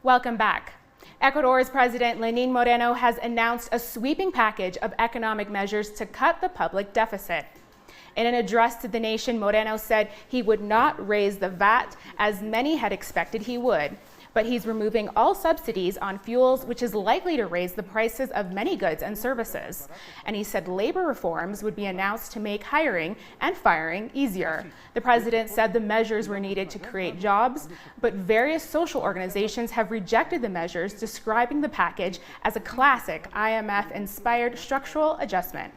Welcome back. Ecuador's President Lenin Moreno has announced a sweeping package of economic measures to cut the public deficit. In an address to the nation, Moreno said he would not raise the VAT as many had expected he would, but he's removing all subsidies on fuels, which is likely to raise the prices of many goods and services. And he said labor reforms would be announced to make hiring and firing easier. The president said the measures were needed to create jobs, but various social organizations have rejected the measures, describing the package as a classic IMF-inspired structural adjustment.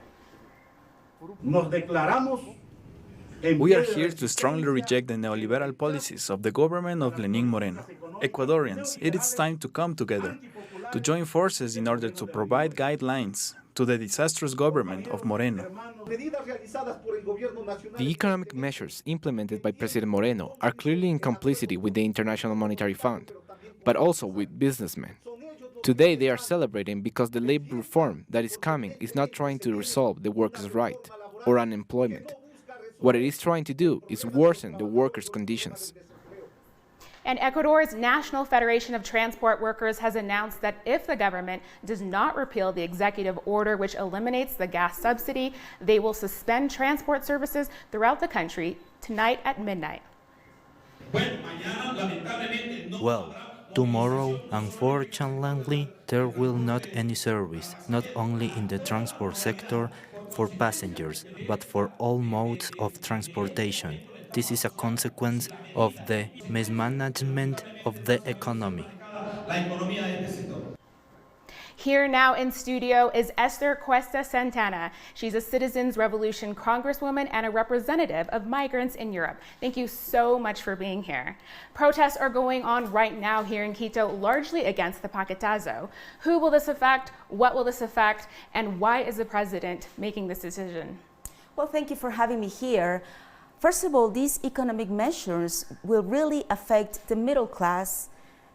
We are here to strongly reject the neoliberal policies of the government of Lenin Moreno. Ecuadorians, it is time to come together, to join forces in order to provide guidelines to the disastrous government of Moreno. The economic measures implemented by President Moreno are clearly in complicity with the International Monetary Fund, but also with businessmen. Today they are celebrating because the labor reform that is coming is not trying to resolve the workers' right or unemployment. What it is trying to do is worsen the workers' conditions. And Ecuador's National Federation of Transport Workers has announced that if the government does not repeal the executive order which eliminates the gas subsidy, they will suspend transport services throughout the country tonight at midnight. Well, tomorrow, unfortunately, there will not any service, not only in the transport sector for passengers, but for all modes of transportation. This is a consequence of the mismanagement of the economy. Here now in studio is Esther Cuesta Santana. She's a Citizens Revolution Congresswoman and a representative of migrants in Europe. Thank you so much for being here. Protests are going on right now here in Quito, largely against the Paquetazo. Who will this affect? What will this affect? And why is the president making this decision? Well, thank you for having me here. First of all, these economic measures will really affect the middle class,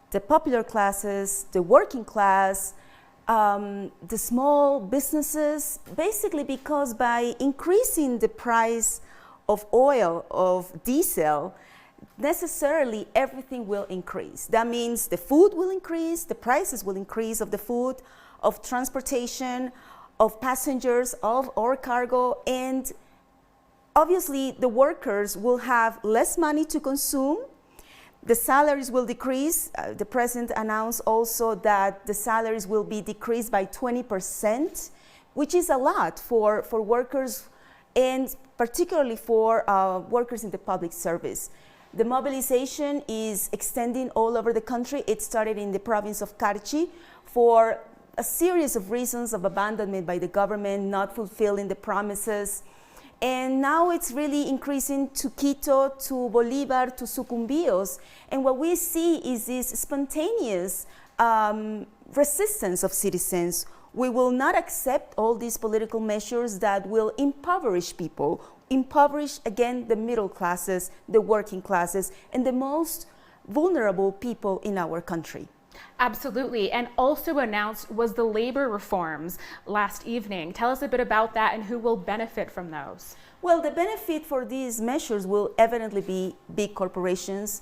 the popular classes, the working class, the small businesses, basically because by increasing the price of oil, of diesel, necessarily everything will increase. That means the food will increase, the prices will increase of the food, of transportation, of passengers, of our cargo, and obviously the workers will have less money to consume. The salaries will decrease. The president announced also that the salaries will be decreased by 20%, which is a lot for workers and particularly for workers in the public service. The mobilization is extending all over the country. It started in the province of Carchi for a series of reasons of abandonment by the government, not fulfilling the promises. And now it's really increasing to Quito, to Bolivar, to Sucumbíos. And what we see is this spontaneous resistance of citizens. We will not accept all these political measures that will impoverish people, impoverish, again, the middle classes, the working classes, and the most vulnerable people in our country. Absolutely. And also announced was the labor reforms last evening. Tell us a bit about that and who will benefit from those. Well, the benefit for these measures will evidently be big corporations,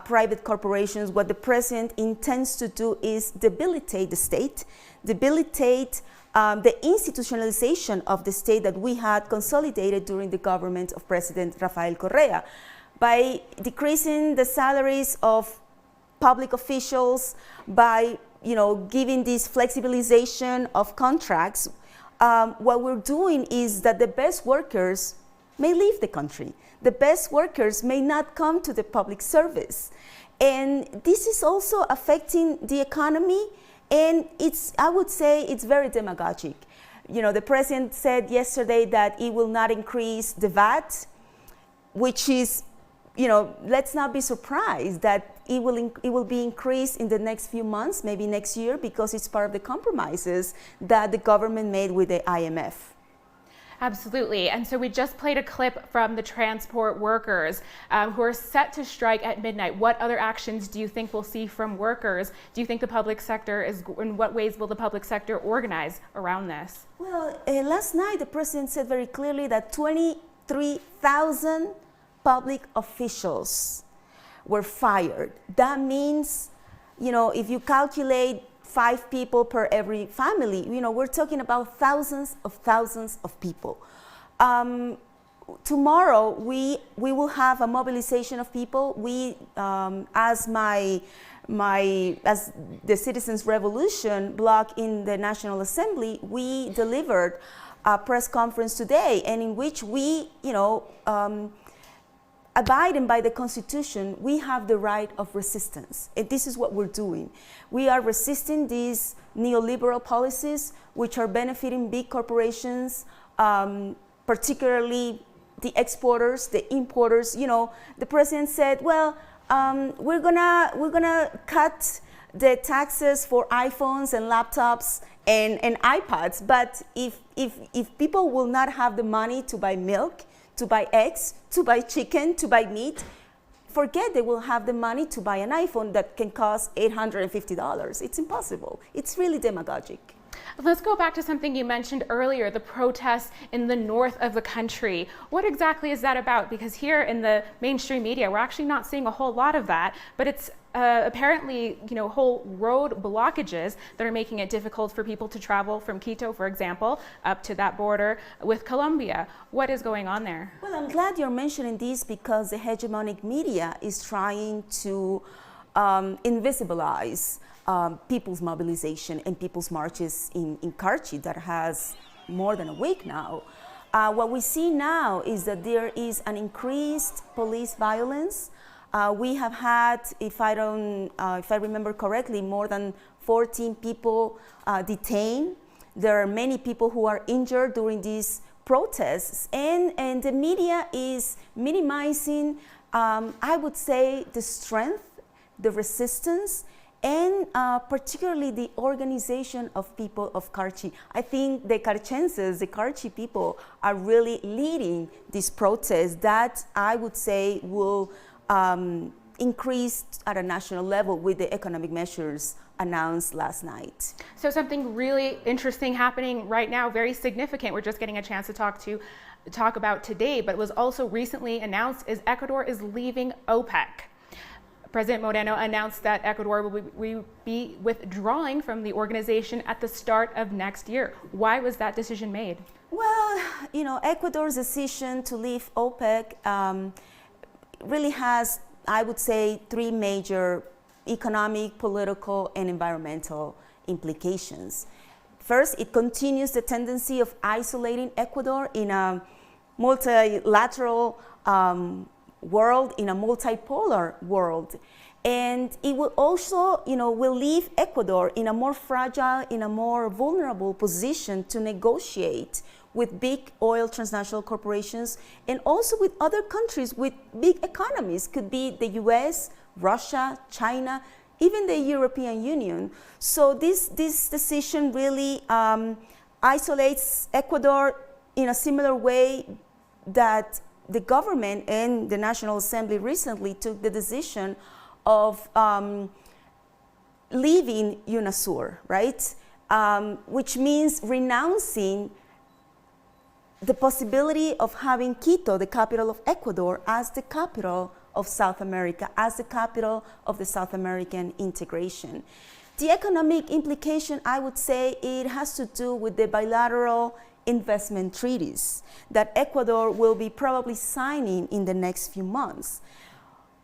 private corporations. What the president intends to do is debilitate the state, debilitate the institutionalization of the state that we had consolidated during the government of President Rafael Correa by decreasing the salaries of public officials, by giving this flexibilization of contracts. What we're doing is that the best workers may leave the country. The best workers may not come to the public service. And this is also affecting the economy, and I would say it's very demagogic. The president said yesterday that he will not increase the VAT, which is, let's not be surprised that it will be increased in the next few months, maybe next year, because it's part of the compromises that the government made with the IMF. Absolutely. And so we just played a clip from the transport workers who are set to strike at midnight. What other actions do you think we'll see from workers? Do you think the public sector in what ways will the public sector organize around this? Well, last night the president said very clearly that 23,000 public officials were fired. That means if you calculate 5 people per every family, we're talking about thousands of people. Tomorrow, we will have a mobilization of people. We, as the Citizens Revolution bloc in the National Assembly, we delivered a press conference today, and in which we, abiding by the Constitution, we have the right of resistance. And this is what we're doing. We are resisting these neoliberal policies which are benefiting big corporations, particularly the exporters, the importers. The president said, well, we're gonna cut the taxes for iPhones and laptops and iPads, but if people will not have the money to buy milk, to buy eggs, to buy chicken, to buy meat, forget they will have the money to buy an iPhone that can cost $850. It's impossible. It's really demagogic. Let's go back to something you mentioned earlier, the protests in the north of the country. What exactly is that about? Because here in the mainstream media, we're actually not seeing a whole lot of that, but it's apparently, whole road blockages that are making it difficult for people to travel from Quito, for example, up to that border with Colombia. What is going on there? Well, I'm glad you're mentioning this, because the hegemonic media is trying to invisibilize people's mobilization and people's marches in Carchi that has more than a week now. What we see now is that there is an increased police violence. We have had, if I remember correctly, more than 14 people detained. There are many people who are injured during these protests, and the media is minimizing, I would say, the strength, the resistance, and particularly the organization of people of Carchi. I think the Carchenses, the Carchi people, are really leading these protests that I would say will increase at a national level with the economic measures announced last night. So something really interesting happening right now, very significant, we're just getting a chance to talk about today, but was also recently announced, is Ecuador is leaving OPEC. President Moreno announced that Ecuador will be withdrawing from the organization at the start of next year. Why was that decision made? Well, Ecuador's decision to leave OPEC really has, I would say, 3 major economic, political, and environmental implications. First, it continues the tendency of isolating Ecuador in a multilateral world, in a multipolar world. And it will also, will leave Ecuador in a more fragile, in a more vulnerable position to negotiate with big oil transnational corporations, and also with other countries with big economies. Could be the US, Russia, China, even the European Union. So this decision really isolates Ecuador in a similar way that the government and the National Assembly recently took the decision of leaving UNASUR, right? Which means renouncing the possibility of having Quito, the capital of Ecuador, as the capital of South America, as the capital of the South American integration. The economic implication, I would say, it has to do with the bilateral investment treaties that Ecuador will be probably signing in the next few months,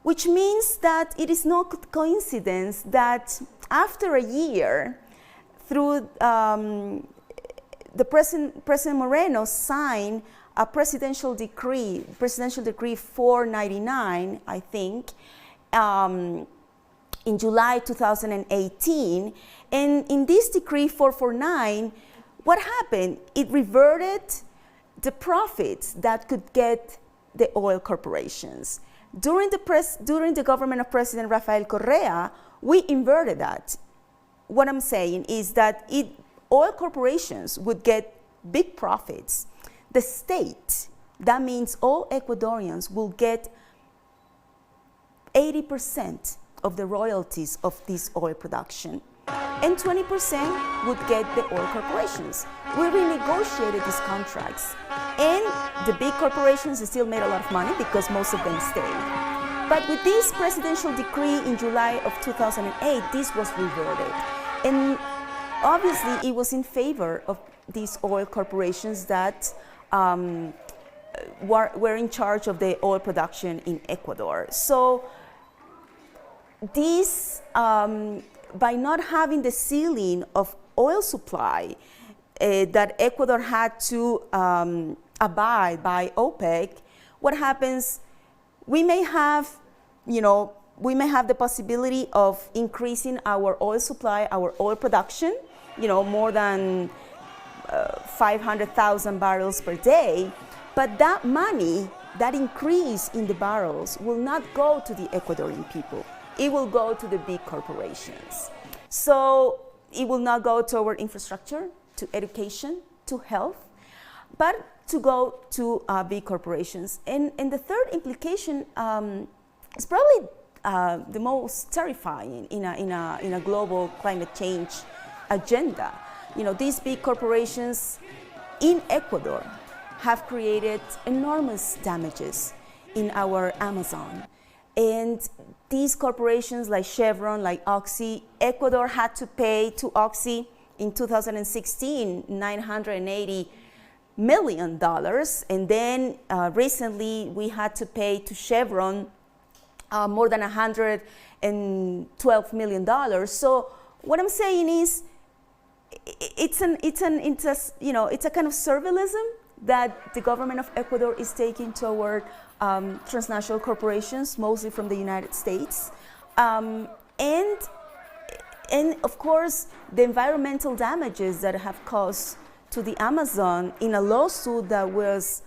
which means that it is no coincidence that after a year, through the President Moreno signed a presidential decree 499, I think, in July 2018. And in this decree 449, what happened? It reverted the profits that could get the oil corporations. During the government of President Rafael Correa, we inverted that. What I'm saying is that oil corporations would get big profits. The state, that means all Ecuadorians, will get 80% of the royalties of this oil production. And 20% would get the oil corporations. We renegotiated these contracts. And the big corporations still made a lot of money because most of them stayed. But with this presidential decree in July of 2008, this was reverted. And obviously, it was in favor of these oil corporations that were in charge of the oil production in Ecuador. So this, by not having the ceiling of oil supply that Ecuador had to abide by OPEC, what happens, we may have the possibility of increasing our oil supply, our oil production, more than 500,000 barrels per day, but that money, that increase in the barrels will not go to the Ecuadorian people. It will go to the big corporations. So it will not go toward infrastructure, to education, to health, but to go to big corporations. And the third implication is probably the most terrifying in a global climate change agenda. These big corporations in Ecuador have created enormous damages in our Amazon. And these corporations like Chevron, like Oxy, Ecuador had to pay to Oxy in 2016 $980 million. And then recently we had to pay to Chevron more than $112 million. So what I'm saying is, it's a kind of servilism that the government of Ecuador is taking toward transnational corporations, mostly from the United States. And of course, the environmental damages that have caused to the Amazon in a lawsuit that was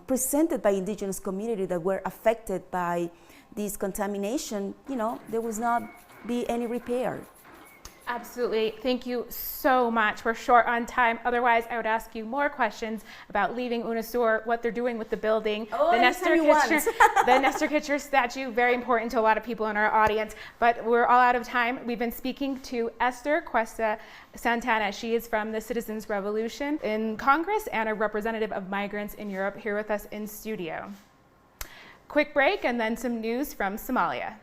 presented by indigenous community that were affected by this contamination, there was not be any repair. Absolutely. Thank you so much. We're short on time. Otherwise, I would ask you more questions about leaving UNASUR, what they're doing with the building, the Nestor Kirchner statue, very important to a lot of people in our audience. But we're all out of time. We've been speaking to Esther Cuesta Santana. She is from the Citizens Revolution in Congress and a representative of migrants in Europe, here with us in studio. Quick break and then some news from Somalia.